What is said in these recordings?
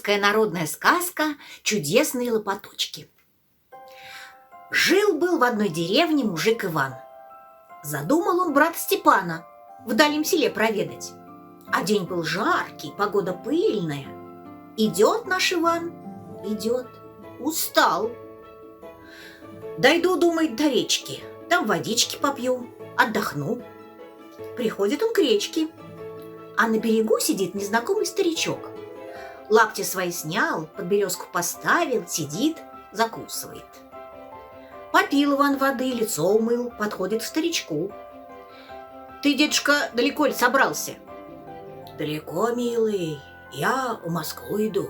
Русская народная сказка «Чудесные лопаточки». Жил-был в одной деревне мужик Иван. Задумал он брата Степана в дальнем селе проведать. А день был жаркий, погода пыльная. Идет наш Иван, идет, устал. Дойду, думает, до речки, там водички попью, отдохну. Приходит он к речке, а на берегу сидит незнакомый старичок. Лапти свои снял, под березку поставил, сидит, закусывает. Попил Иван воды, лицо умыл, подходит к старичку. «Ты, дедушка, далеко ли собрался?» «Далеко, милый, я в Москву иду».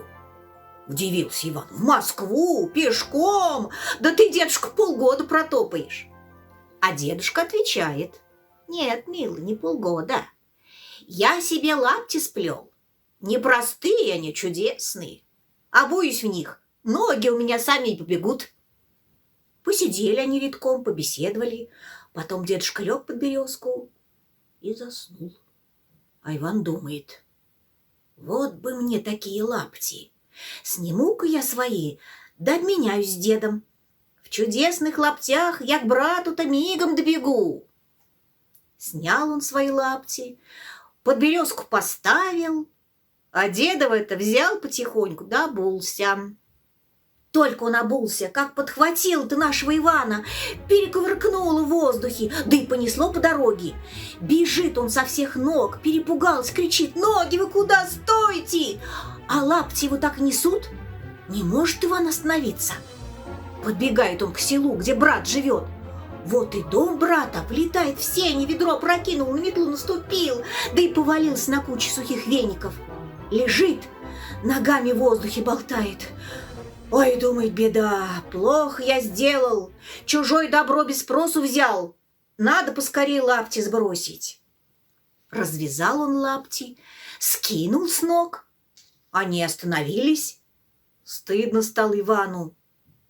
Удивился Иван. «В Москву? Пешком? Да ты, дедушка, полгода протопаешь». А дедушка отвечает: «Нет, милый, не полгода. Я себе лапти сплел. Не простые они, чудесные. Обуюсь в них, ноги у меня сами побегут». Посидели они редком, побеседовали. Потом дедушка лег под березку и заснул. А Иван думает: вот бы мне такие лапти. Сниму-ка я свои, да обменяюсь с дедом. В чудесных лаптях я к брату-то мигом добегу. Снял он свои лапти, под березку поставил, а дедова-то взял потихоньку да обулся. Только он обулся, как подхватил-то нашего Ивана, перекувыркнуло в воздухе, да и понесло по дороге. Бежит он со всех ног, перепугался, кричит: «Ноги вы куда, стойте!» А лапти его так несут, не может Иван остановиться. Подбегает он к селу, где брат живет. Вот и дом брата, влетает в сени, ведро прокинул, на метлу наступил, да и повалился на кучу сухих веников. Лежит, ногами в воздухе болтает. Ой, думает, беда, плохо я сделал, чужое добро без спросу взял, надо поскорее лапти сбросить. Развязал он лапти, скинул с ног, они остановились. Стыдно стало Ивану.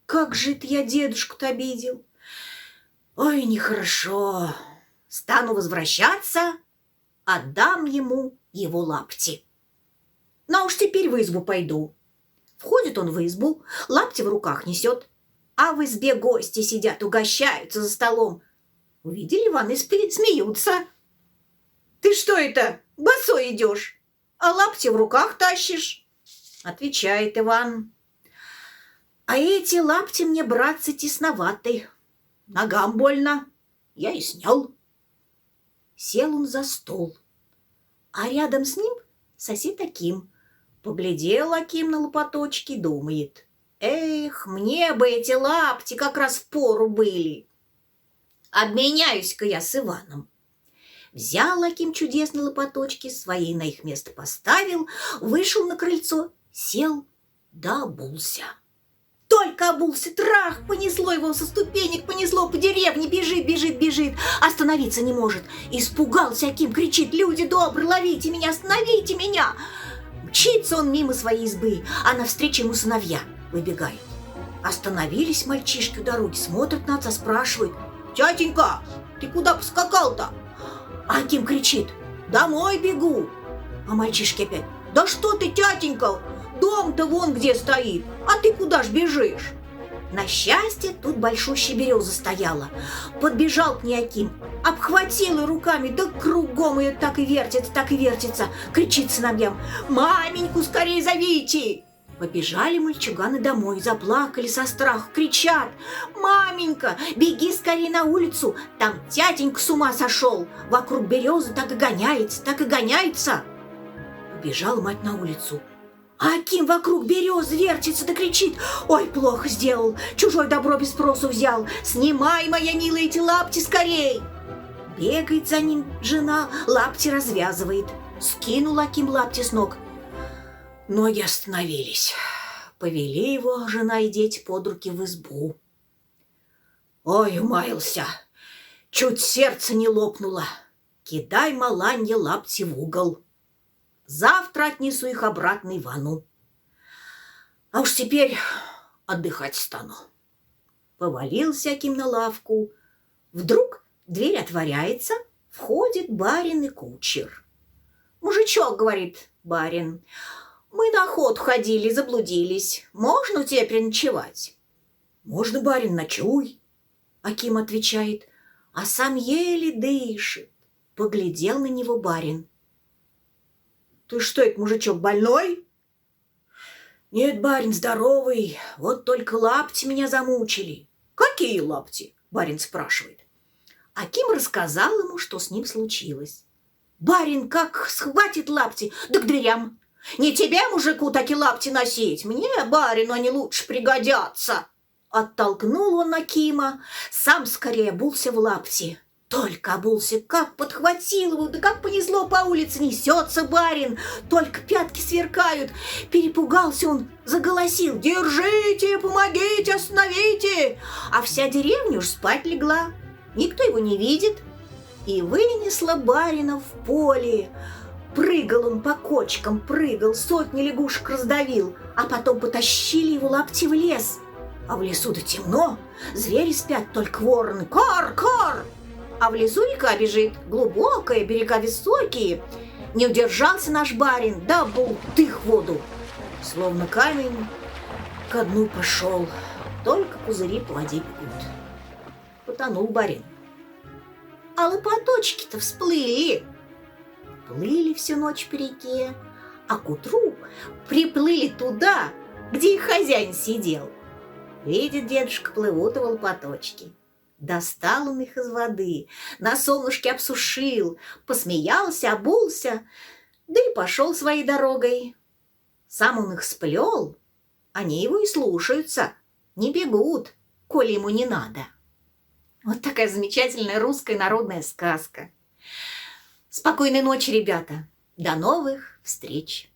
Как же это я дедушку-то обидел? Ой, нехорошо, стану возвращаться, отдам ему его лапти. Ну уж теперь в избу пойду. Входит он в избу, лапти в руках несет, а в избе гости сидят, угощаются за столом. Увидели Ивана и смеются. «Ты что это, босой идешь, а лапти в руках тащишь?» Отвечает Иван: «А эти лапти мне, братцы, тесноваты, ногам больно, я и снял». Сел он за стол, а рядом с ним сосед Аким. Поглядел Аким на лопаточки, думает: «Эх, мне бы эти лапти как раз впору были. Обменяюсь-ка я с Иваном». Взял Аким чудесные лопаточки, свои на их место поставил, вышел на крыльцо, сел да обулся. Только обулся, трах, понесло его со ступенек, понесло по деревне, бежит, бежит, бежит, остановиться не может. Испугался Аким, кричит: «Люди добрые, ловите меня, остановите меня!» Мчится он мимо своей избы, а навстречу ему сыновья выбегают. Остановились мальчишки у дороги, смотрят на отца, спрашивают: «Тятенька, ты куда поскакал-то?» А Аким кричит: «Домой бегу!» А мальчишки опять: «Да что ты, тятенька, дом-то вон где стоит, а ты куда ж бежишь?» На счастье, тут большущая береза стояла. Подбежал к ней Аким, обхватил ее руками, да кругом ее так и вертится, кричит сыновьям: «Маменьку скорее зовите!» Побежали мальчуганы домой, заплакали со страху, кричат: «Маменька, беги скорее на улицу, там тятенька с ума сошел, вокруг березы так и гоняется, так и гоняется!» Побежала мать на улицу. А Аким вокруг берез вертится да кричит: «Ой, плохо сделал, чужое добро без спросу взял, снимай, моя милая, эти лапти скорей!» Бегает за ним жена, лапти развязывает. Скинул Аким лапти с ног. Ноги остановились. Повели его жена и дети под руки в избу. Ой, умаялся, чуть сердце не лопнуло. Кидай, маланья, лапти в угол. Завтра отнесу их обратно Ивану. А уж теперь отдыхать стану. Повалился Аким на лавку. Вдруг дверь отворяется, входит барин и кучер. «Мужичок, — говорит барин, Мы на охоту ходили, заблудились. Можно у тебя переночевать? Можно, барин, ночуй. Аким отвечает, а сам еле дышит. Поглядел на него барин. Ты что, это мужичок больной? Нет, барин, здоровый. Вот только лапти меня замучили. Какие лапти? Барин спрашивает. Аким рассказал ему, что с ним случилось. Барин как схватит лапти, да к дверям. Не тебе, мужику, таки лапти носить. Мне, барину, они лучше пригодятся. Оттолкнул он Акима, сам скорее обулся в лапти. Только обулся, как подхватил его, да как понесло по улице, несется барин, только пятки сверкают. Перепугался он, заголосил: «Держите, помогите, остановите!» А вся деревня уж спать легла, никто его не видит. И вынесла барина в поле. Прыгал он по кочкам, прыгал, сотни лягушек раздавил, а потом потащили его лапти в лес. А в лесу-то темно, звери спят, только вороны. Кар, кар! А в лесу река бежит, глубокая, берега высокие. Не удержался наш барин, да бултых в воду. Словно камень ко дну пошел, только пузыри по воде бегут. Потонул барин. А лопаточки-то всплыли. Плыли всю ночь по реке, а к утру приплыли туда, где их хозяин сидел. Видит дедушка, плывут его лопаточки. Достал он их из воды, на солнышке обсушил, посмеялся, обулся, да и пошел своей дорогой. Сам он их сплел, они его и слушаются, не бегут, коли ему не надо. Вот такая замечательная русская народная сказка. Спокойной ночи, ребята. До новых встреч.